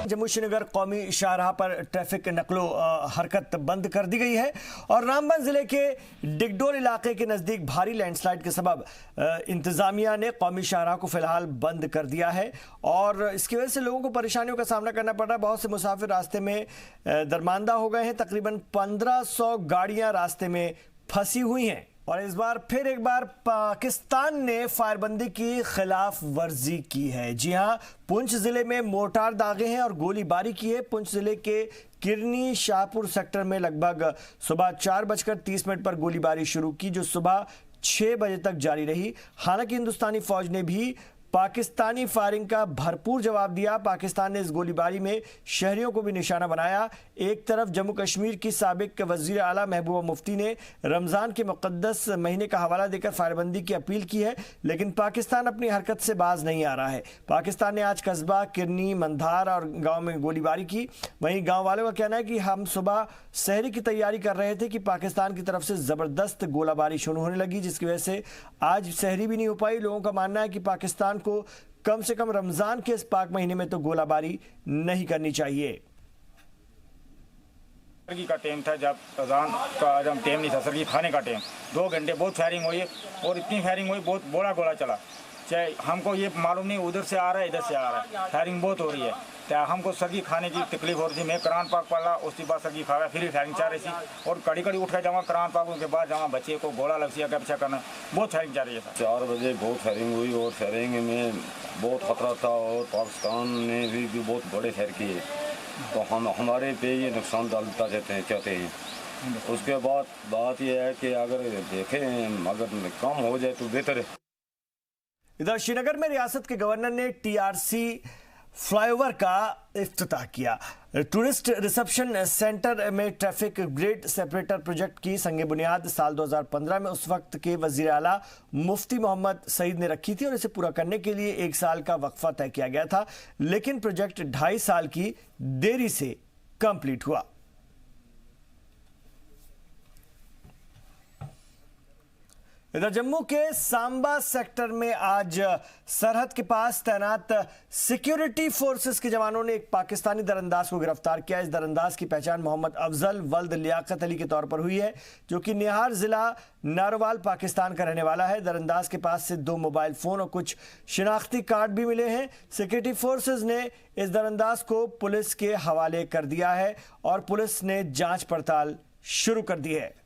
जम्मू श्रीनगर कौमी शाहराह पर ट्रैफिक नकलो हरकत बंद कर दी गई है और रामबन जिले के डिगडोल इलाके के नज़दीक भारी लैंडस्लाइड के सबब इंतज़ामिया ने कौमी शाहराह को फिलहाल बंद कर दिया है और इसकी वजह से लोगों को परेशानियों का सामना करना पड़ रहा है। बहुत से मुसाफिर रास्ते में दरमानदा हो गए हैं। तकरीबन 1500 गाड़ियां रास्ते में फंसी हुई हैं और इस बार फिर एक बार पाकिस्तान ने फायरबंदी की खिलाफ वर्जी की है। जी हां, पुंछ जिले में मोर्टार दागे हैं और गोलीबारी की है। पुंछ जिले के किरनी शाहपुर सेक्टर में लगभग सुबह 4:30 पर गोलीबारी शुरू की, जो सुबह 6 बजे तक जारी रही। हालांकि हिंदुस्तानी फौज ने भी पाकिस्तानी फायरिंग का भरपूर जवाब दिया। पाकिस्तान ने इस गोलीबारी में शहरियों को भी निशाना बनाया। एक तरफ जम्मू कश्मीर की साबिक वजीर आला महबूबा मुफ्ती ने रमज़ान के मुक़द्दस महीने का हवाला देकर फायरबंदी की अपील की है, लेकिन पाकिस्तान अपनी हरकत से बाज नहीं आ रहा है। पाकिस्तान ने आज कस्बा, किरनी, मंधार और गाँव में गोलीबारी की। वहीं गाँव वालों का कहना है कि हम सुबह सहरी की तैयारी कर रहे थे कि पाकिस्तान की तरफ से ज़बरदस्त गोलाबारी शुरू होने लगी, जिसकी वजह से आज सहरी भी नहीं हो पाई। लोगों का मानना है कि पाकिस्तान को कम से कम रमजान के इस पाक महीने में तो गोलाबारी नहीं करनी चाहिए। सर्दी का टाइम था, जब अजान का आजम टाइम नहीं था, सर्दी खाने का टाइम। 2 घंटे बहुत फायरिंग हुई और इतनी फायरिंग हुई, बहुत बड़ा गोला चला। चाहे हमको ये मालूम नहीं उधर से आ रहा है इधर से आ रहा है, फायरिंग बहुत हो रही है। तो हमको सर्दी खाने की तकलीफ हो रही थी। मैं कुरान पाक पढ़ा, उसके बाद सर्दी खाया, फिर फायरिंग चाह रही थी और कड़ी कड़ी उठ कर जाऊँगा कुरान पाक, उसके बाद जाऊँगा बच्चे को गोला लग सी पीछा करना, बहुत फायरिंग चाह रही है। 4 बजे बहुत फायरिंग हुई और फायरिंग में बहुत खतरा था और पाकिस्तान ने भी बहुत बड़े फायर किए, तो हम हमारे पे ये नुकसान डालता चाहते हैं। उसके बाद बात यह है कि अगर देखें अगर कम हो जाए तो बेहतर है। इधर श्रीनगर में रियासत के गवर्नर ने टीआरसी फ्लाईओवर का इफ्तिताह किया। टूरिस्ट रिसेप्शन सेंटर में ट्रैफिक ग्रिड सेपरेटर प्रोजेक्ट की संगे बुनियाद साल 2015 में उस वक्त के वजीर आला मुफ्ती मोहम्मद सईद ने रखी थी और इसे पूरा करने के लिए 1 साल का वक्फा तय किया गया था, लेकिन प्रोजेक्ट 2.5 साल की देरी से कंप्लीट हुआ। इधर जम्मू के सांबा सेक्टर में आज सरहद के पास तैनात सिक्योरिटी फोर्सेस के जवानों ने एक पाकिस्तानी दरअंदाज को गिरफ्तार किया। इस दरअंदाज की पहचान मोहम्मद अफजल वल्द लियाकत अली के तौर पर हुई है, जो कि निहार जिला नारोवाल पाकिस्तान का रहने वाला है। दरअंदाज के पास से 2 मोबाइल फोन और कुछ शिनाख्ती कार्ड भी मिले हैं। सिक्योरिटी फोर्सेस ने इस दरअंदाज को पुलिस के हवाले कर दिया है और पुलिस ने जांच पड़ताल शुरू कर दी है।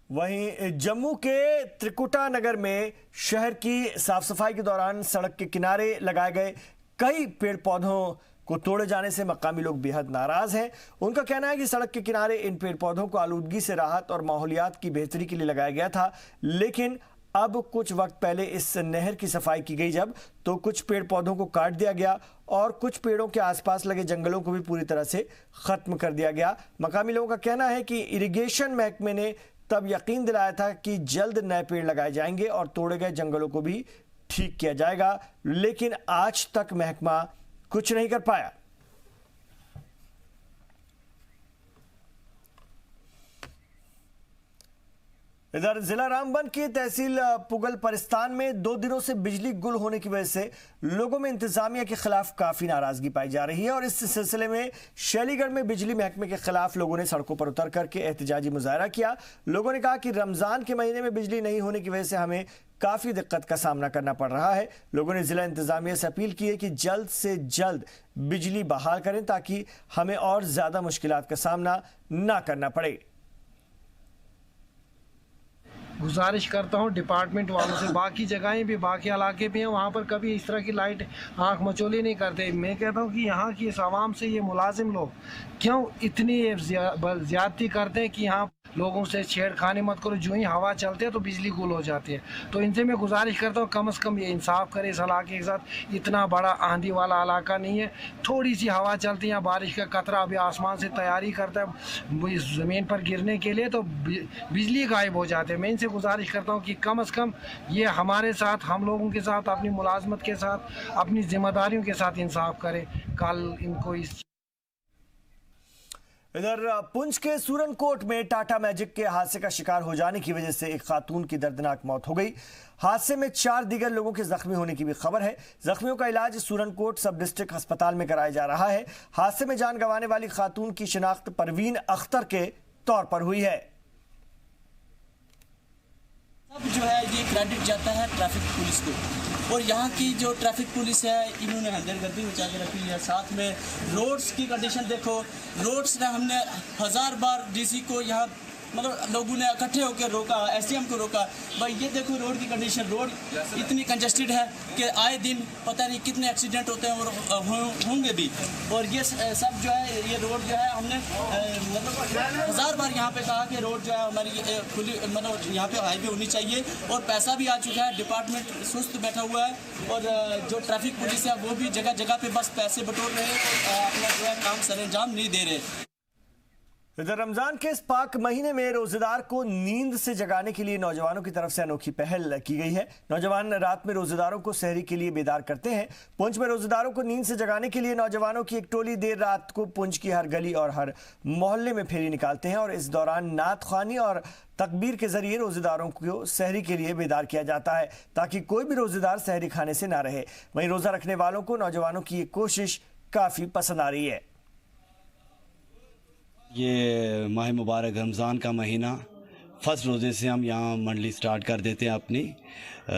वहीं जम्मू के त्रिकुटा नगर में शहर की साफ सफाई के दौरान सड़क के किनारे लगाए गए कई पेड़ पौधों को तोड़े जाने से मकामी लोग बेहद नाराज हैं। उनका कहना है कि सड़क के किनारे इन पेड़ पौधों को आलूदगी से राहत और माहौलियात की बेहतरी के लिए लगाया गया था, लेकिन अब कुछ वक्त पहले इस नहर की सफाई की गई जब, तो कुछ पेड़ पौधों को काट दिया गया और कुछ पेड़ों के आसपास लगे जंगलों को भी पूरी तरह से खत्म कर दिया गया। मकामी लोगों का कहना है कि इरिगेशन महकमे ने तब यकीन दिलाया था कि जल्द नए पेड़ लगाए जाएंगे और तोड़े गए जंगलों को भी ठीक किया जाएगा, लेकिन आज तक महकमा कुछ नहीं कर पाया। इधर जिला रामबन की तहसील पुगल परिस्तान में 2 दिनों से बिजली गुल होने की वजह से लोगों में इंतजामिया के खिलाफ काफी नाराजगी पाई जा रही है और इस सिलसिले में शैलीगढ़ में बिजली महकमे के खिलाफ लोगों ने सड़कों पर उतर करके एहतजाजी मुजाहरा किया। लोगों ने कहा कि रमजान के महीने में बिजली नहीं होने की वजह से हमें काफी दिक्कत का सामना करना पड़ रहा है। लोगों ने जिला इंतजामिया से अपील की है कि जल्द से जल्द बिजली बहाल करें ताकि हमें और ज्यादा मुश्किलात का सामना ना करना पड़े। गुजारिश करता हूँ डिपार्टमेंट वालों से, बाकी जगहें भी बाकी इलाके भी हैं, वहाँ पर कभी इस तरह की लाइट आँख मचोली नहीं करते। मैं कहता हूँ कि यहाँ की इस आवाम से ये मुलाजिम लोग क्यों इतनी ज़्यादती करते हैं कि यहाँ लोगों से छेड़खानी मत करो, जो ही हवा चलती है तो बिजली गुल हो जाती है। तो इनसे मैं गुजारिश करता हूँ कम से कम ये इंसाफ करे इस इलाके के साथ। इतना बड़ा आंधी वाला इलाका नहीं है, थोड़ी सी हवा चलती है, बारिश का कतरा अभी आसमान से तैयारी करता है ज़मीन पर गिरने के लिए, तो बिजली गायब हो जाते हैं। मैं इनसे गुजारिश करता हूँ कि कम से कम ये हमारे साथ, हम लोगों के साथ, अपनी मुलाजमत के साथ, अपनी जिम्मेदारियों के साथ इंसाफ करें। कल इनको इस इधर पुंछ के सूरनकोट में टाटा मैजिक के हादसे का शिकार हो जाने की वजह से एक खातून की दर्दनाक मौत हो गई। हादसे में 4 दीगर लोगों के जख्मी होने की भी खबर है। जख्मियों का इलाज सूरनकोट सब डिस्ट्रिक्ट अस्पताल में कराया जा रहा है। हादसे में जान गंवाने वाली खातून की शिनाख्त परवीन अख्तर के तौर पर हुई है। अब जो है ये क्रेडिट जाता है ट्रैफिक पुलिस को, और यहाँ की जो ट्रैफिक पुलिस है इन्होंने हमदर्दी बचा के रखी है। साथ में रोड्स की कंडीशन देखो, रोड्स ने हमने 1000 बार डीसी को यहाँ मतलब लोगों ने इकट्ठे होकर रोका, एसडीएम को रोका, भाई ये देखो रोड की कंडीशन, रोड इतनी कंजेस्टेड है कि आए दिन पता नहीं कितने एक्सीडेंट होते हैं और होंगे भी। और ये सब जो है ये रोड जो है हमने मतलब 1000 बार यहाँ पे कहा कि रोड जो है हमारी खुली मतलब यहाँ पे हाईवे होनी चाहिए, और पैसा भी आ चुका है, डिपार्टमेंट सुस्त बैठा हुआ है, और जो ट्रैफिक पुलिस है वो भी जगह जगह पे बस पैसे बटोर रहे हैं, अपना जो है काम सरअंजाम नहीं दे रहे। इधर रमजान के इस पाक महीने में रोजेदार को नींद से जगाने के लिए नौजवानों की तरफ से अनोखी पहल की गई है। नौजवान रात में रोजेदारों को सहरी के लिए बेदार करते हैं। पुंछ में रोजेदारों को नींद से जगाने के लिए नौजवानों की एक टोली देर रात को पुंछ की हर गली और हर मोहल्ले में फेरी निकालते हैं, और इस दौरान नात ख्वानी और तकबीर के जरिए रोजेदारों को सहरी के लिए बेदार किया जाता है, ताकि कोई भी रोजेदार सहरी खाने से ना रहे। वहीं रोजा रखने वालों को नौजवानों की ये कोशिश काफी पसंद आ रही है। ये माह मुबारक रमज़ान का महीना, फर्स्ट रोज़े से हम यहाँ मंडली स्टार्ट कर देते हैं अपनी।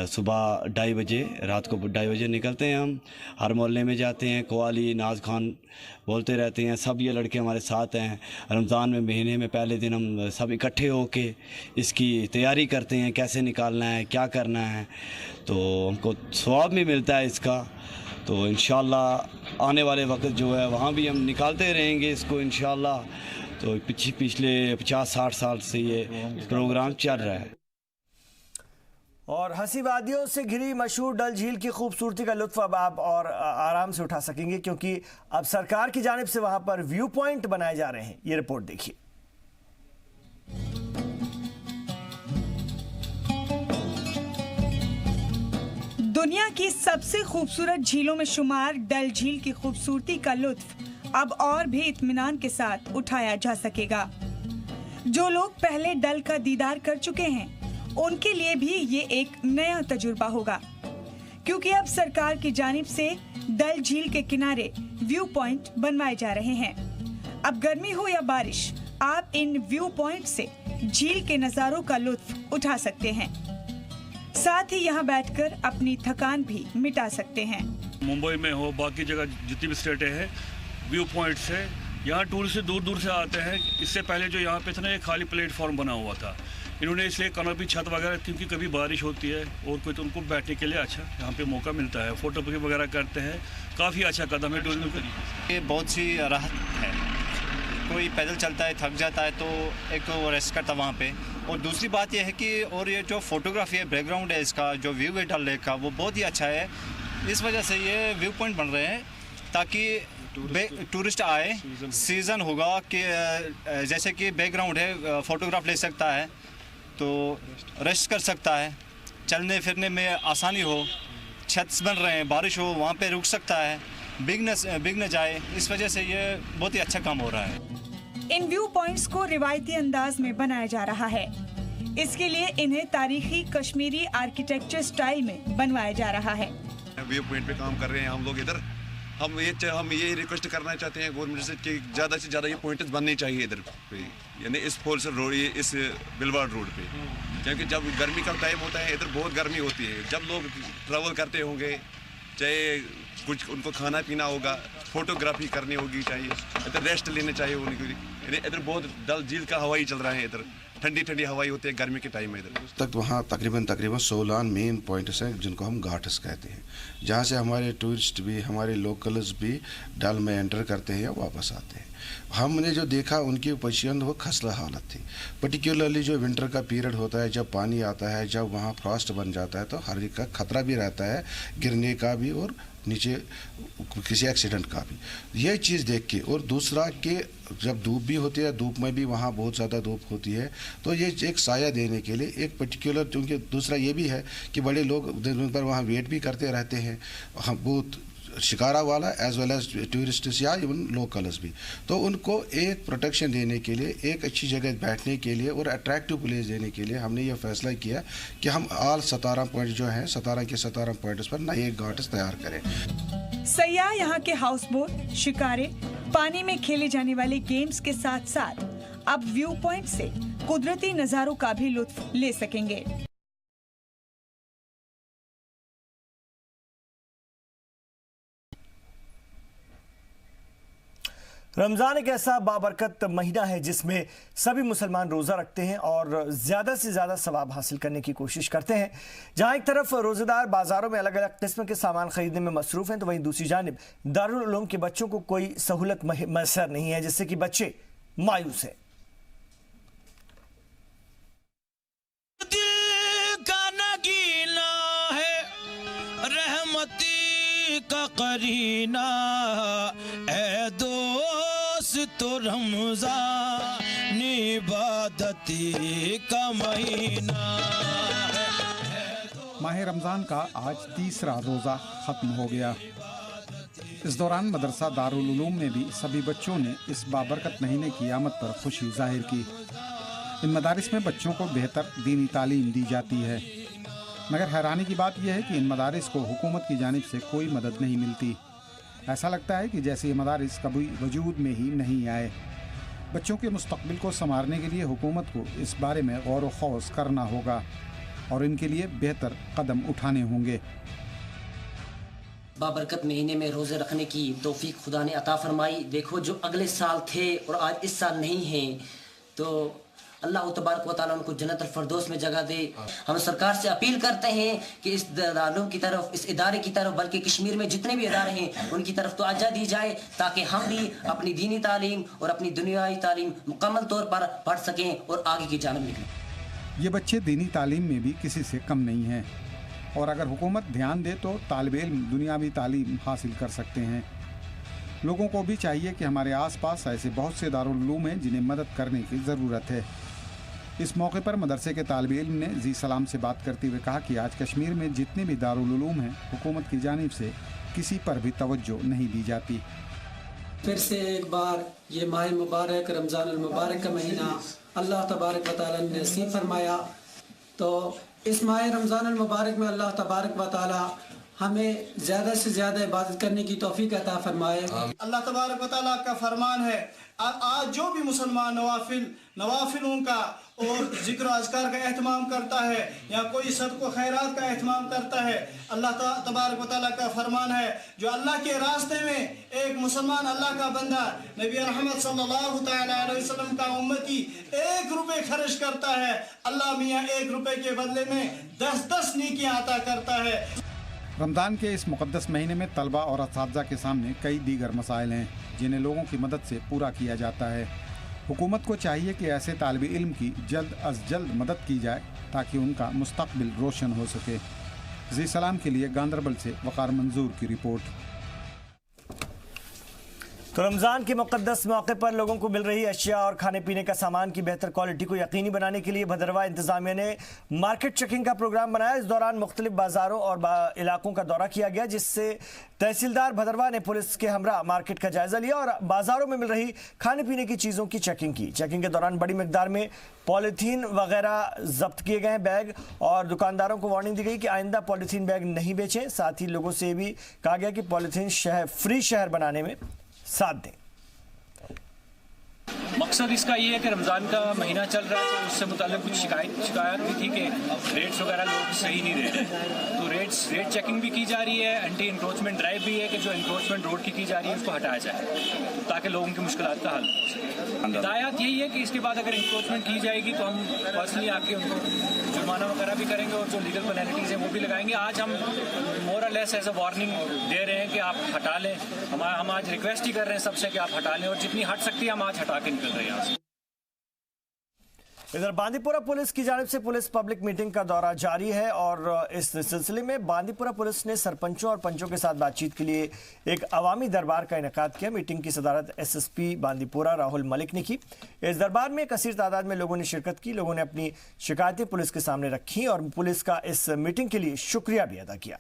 सुबह 2:30 बजे, रात को 2:30 बजे निकलते हैं हम, हर मोहल्ले में जाते हैं, कवाली नाज खान बोलते रहते हैं। सब ये लड़के हमारे साथ हैं। रमज़ान में महीने में पहले दिन हम सब इकट्ठे होके इसकी तैयारी करते हैं, कैसे निकालना है, क्या करना है, तो हमको सवाब भी मिलता है इसका। तो इंशाल्लाह आने वाले वक्त जो है वहाँ भी हम निकालते रहेंगे इसको इंशाल्लाह। तो पिछले 50-60 साल से ये प्रोग्राम चल रहा है। और हंसी वादियों से घिरी मशहूर डल झील की खूबसूरती का लुत्फ अब आप और आराम से उठा सकेंगे, क्योंकि अब सरकार की जानिब से वहां पर व्यू पॉइंट बनाए जा रहे हैं। ये रिपोर्ट देखिए। दुनिया की सबसे खूबसूरत झीलों में शुमार डल झील की खूबसूरती का लुत्फ अब और भी इत्मीनान के साथ उठाया जा सकेगा। जो लोग पहले डल का दीदार कर चुके हैं उनके लिए भी ये एक नया तजुर्बा होगा, क्योंकि अब सरकार की जानिब से डल झील के किनारे व्यू पॉइंट बनवाए जा रहे हैं। अब गर्मी हो या बारिश, आप इन व्यू पॉइंट से झील के नज़ारों का लुत्फ उठा सकते हैं। साथ ही यहाँ बैठकर अपनी थकान भी मिटा सकते हैं। मुंबई में हो, बाकी जगह जितनी भी स्टेटें हैं, व्यू पॉइंट से यहाँ टूरिस्ट दूर दूर से आते हैं। इससे पहले जो यहाँ पे था ना, ये खाली प्लेटफॉर्म बना हुआ था, इन्होंने इसलिए कनोपी छत वगैरह, क्योंकि कभी बारिश होती है और कोई, तो उनको बैठने के लिए अच्छा यहाँ पे मौका मिलता है, फोटो वगैरह करते हैं। काफ़ी अच्छा कदम है टूरिज्म के लिए। ये बहुत सी राहत है। कोई पैदल चलता है, थक जाता है, तो एक तो वो रेस्ट करता वहाँ पे, और दूसरी बात ये है कि और ये जो फोटोग्राफी है, बैकग्राउंड है इसका, जो व्यू है डल लेक का, वो बहुत ही अच्छा है। इस वजह से ये व्यू पॉइंट बन रहे हैं ताकि टूरिस्ट आए। सीज़न होगा कि जैसे कि बैकग्राउंड है, फ़ोटोग्राफ ले सकता है, तो रेस्ट कर सकता है, चलने फिरने में आसानी हो। छत बन रहे हैं, बारिश हो वहाँ पे रुक सकता है, बिग न जाए। इस वजह से ये बहुत ही अच्छा काम हो रहा है। इन व्यू पॉइंट्स को रिवायती अंदाज में बनाया जा रहा है। इसके लिए इन्हें तारीखी कश्मीरी आर्किटेक्चर स्टाइल में बनवाया जा रहा है। व्यू पॉइंट पे काम कर रहे हैं हम लोग इधर। हम ये रिक्वेस्ट करना चाहते हैं गवर्नमेंट से कि ज़्यादा से ज़्यादा ये पॉइंट्स बनने चाहिए इधर पे, यानी इस फोल्सर रोड, ये इस बिलवाड़ रोड पे, क्योंकि जब गर्मी का टाइम होता है इधर बहुत गर्मी होती है। जब लोग ट्रैवल करते होंगे, चाहे कुछ उनको खाना पीना होगा, फोटोग्राफी करनी होगी, चाहिए इधर रेस्ट लेने चाहिए उनको। इधर बहुत डल झील का हवाई चल रहा है, इधर ठंडी ठंडी हवाई होती है गर्मी के टाइम में इधर तक। वहाँ तकरीबन 16 मेन पॉइंट्स हैं जिनको हम घाट्स कहते हैं, जहाँ से हमारे टूरिस्ट भी, हमारे लोकल्स भी डल में एंटर करते हैं या वापस आते हैं। हमने जो देखा उनकी पोजीशन वो खस्ता हालत थी। पर्टिकुलरली जो विंटर का पीरियड होता है, जब पानी आता है, जब वहाँ फ्रॉस्ट बन जाता है, तो हर एक का खतरा भी रहता है, गिरने का भी और नीचे किसी एक्सीडेंट का भी। ये चीज़ देख के, और दूसरा कि जब धूप भी होती है, धूप में भी वहाँ बहुत ज़्यादा धूप होती है, तो ये एक साया देने के लिए एक पर्टिकुलर, क्योंकि दूसरा ये भी है कि बड़े लोग दिन भर वहाँ वेट भी करते रहते हैं। हम बहुत शिकारा वाला एज वेल एज टूरिस्ट्स या इवन लोकल्स भी। तो उनको एक प्रोटेक्शन देने के लिए, एक अच्छी जगह बैठने के लिए और अट्रैक्टिव प्लेस देने के लिए हमने ये फैसला किया कि हम ऑल 17 पॉइंट जो हैं 17 के 17 पॉइंट्स पर नए घाट्स तैयार करें। सयाह यहाँ के हाउस बोट, शिकारे, पानी में खेले जाने वाले गेम्स के साथ साथ अब व्यू पॉइंट से कुदरती नजारों का भी लुत्फ ले सकेंगे। रमज़ान एक ऐसा बाबरकत महीना है जिसमें सभी मुसलमान रोज़ा रखते हैं और ज़्यादा से ज़्यादा सवाब हासिल करने की कोशिश करते हैं। जहाँ एक तरफ रोज़ेदार बाज़ारों में अलग अलग किस्म के सामान ख़रीदने में मसरूफ़ हैं, तो वहीं दूसरी जानिब दारुल उलूम के बच्चों को कोई सहूलत मैसर नहीं है, जिससे कि बच्चे मायूस हैं। का करीना ए दोस्त तो रमज़ान इबादती का महीना। माह रमज़ान का आज तीसरा रोज़ा ख़त्म हो गया। इस दौरान मदरसा दारुल उलूम में भी सभी बच्चों ने इस बाबरकत महीने की आमद पर खुशी जाहिर की। इन मदारिस में बच्चों को बेहतर दीनी तालीम दी जाती है, मगर हैरानी की बात यह है कि इन मदारिस को हुकूमत की जानिब से कोई मदद नहीं मिलती। ऐसा लगता है कि जैसे ये मदारिस कभी वजूद में ही नहीं आए। बच्चों के मुस्तकबिल को संवारने के लिए हुकूमत को इस बारे में गौर व खौस करना होगा और इनके लिए बेहतर कदम उठाने होंगे। बाबरकत महीने में रोज़े रखने की तौफीक खुदा ने अता फरमाई। देखो जो अगले साल थे और आज इस साल नहीं हैं, तो अल्लाह तबारक व तआला उनको जन्नत अल फरदौस में जगह दे। हम सरकार से अपील करते हैं कि इस दारुल की तरफ, इस इदारे की तरफ, बल्कि कश्मीर में जितने भी इदारे हैं उनकी तरफ तवज्जो दी जाए, ताकि हम भी अपनी दीनी तालीम और अपनी दुनियावी तालीम मुकम्मल तौर पर पढ़ सकें और आगे की जानिब निकलें। ये बच्चे दीनी तालीम में भी किसी से कम नहीं हैं और अगर हुकूमत ध्यान दे तो तालिब इल्म दुनियावी तालीम हासिल कर सकते हैं। लोगों को भी चाहिए कि हमारे आसपास ऐसे बहुत से दारुल उलूम हैं जिन्हें मदद करने की ज़रूरत है। इस मौके पर मदरसे के तालिब इल्म ने जी सलाम से बात करते हुए कहा कि आज कश्मीर में जितने भी दारुल उलूम हैं, हुकूमत की जानिब से किसी पर भी तवज्जो नहीं दी जाती। फिर से एक बार ये माह मुबारक रमज़ान अल मुबारक का महीना अल्लाह तबारक व तआला ने नसीब फरमाया। तो इस माह रमज़ान अल मुबारक में अल्लाह तबारक व तआला हमें ज़्यादा से ज़्यादा इबादत करने की तौफीक अता फरमाए। अल्लाह तबारक व तआला का फरमान है, आज जो भी मुसलमान नवाफिलों का और जिक्र अज़कार का एहतमाम करता है या कोई सदक़ो खैरात का एहतमाम करता है, अल्लाह तबारक व तआला का फरमान है, जो अल्लाह के रास्ते में एक मुसलमान अल्लाह का बंदा नबी रहमत सल्लल्लाहु तआला अलैहि वसल्लम का उम्मती 1 रुपये खर्च करता है, अल्लाह मियाँ 1 रुपये के बदले में 10-10 नेकियां अता करता है। रमज़ान के इस मुक़द्दस महीने में तलबा और असातिज़ा के सामने कई दीगर मसाइल हैं जिन्हें लोगों की मदद से पूरा किया जाता है। हुकूमत को चाहिए कि ऐसे तालिब इल्म की जल्द अज जल्द मदद की जाए ताकि उनका मुस्तकबिल रोशन हो सके। जी सलाम के लिए गांदरबल से वक़ार मंजूर की रिपोर्ट। तो रमज़ान के मुक़द्दस मौके पर लोगों को मिल रही अशिया और खाने पीने का सामान की बेहतर क्वालिटी को यकीनी बनाने के लिए भदरवा इंतज़ामिया ने मार्केट चेकिंग का प्रोग्राम बनाया। इस दौरान मुख्तलिफ बाज़ारों और इलाकों का दौरा किया गया, जिससे तहसीलदार भदरवा ने पुलिस के हमरा मार्केट का जायज़ा लिया और बाज़ारों में मिल रही खाने पीने की चीज़ों की चेकिंग की। चेकिंग के दौरान बड़ी मिकदार में पॉलीथीन वगैरह जब्त किए गए बैग और दुकानदारों को वार्निंग दी गई कि आइंदा पॉलीथीन बैग नहीं बेचें। साथ ही लोगों से भी कहा गया कि पॉलीथीन फ्री शहर बनाने में साथ दें। मकसद इसका ये है कि रमज़ान का महीना चल रहा है, तो उससे मुताल्लिक़ कुछ शिकायत भी थी कि रेट्स वगैरह लोग सही नहीं दे रहे, तो रेट चेकिंग भी की जा रही है। एंटी इंक्रोचमेंट ड्राइव भी है कि जो इंक्रोचमेंट रोड की जा रही है उसको हटाया जाए ताकि लोगों की मुश्किलात का हल हो सके। हिदायत यही है कि इसके बाद अगर इंक्रोचमेंट की जाएगी तो हम पर्सनली आके उनको जुर्माना वगैरह भी करेंगे और जो लीगल पेनल्टीज हैं वो भी लगाएंगे। आज हम मोर और लेस एज अ वार्निंग दे रहे हैं कि आप हटा लें। हम आज रिक्वेस्ट ही कर रहे हैं सबसे कि आप हटा लें और जितनी हट सकती है हम आज हटा के निकल रहे हैं यहाँ से। इधर बांदीपुरा पुलिस की जानिब से पुलिस पब्लिक मीटिंग का दौरा जारी है और इस सिलसिले में बांदीपुरा पुलिस ने सरपंचों और पंचों के साथ बातचीत के लिए एक अवामी दरबार का इनेकाद किया। मीटिंग की सदारत एसएसपी बांदीपुरा राहुल मलिक ने की। इस दरबार में कसीर तादाद में लोगों ने शिरकत की। लोगों ने अपनी शिकायतें पुलिस के सामने रखी और पुलिस का इस मीटिंग के लिए शुक्रिया भी अदा किया।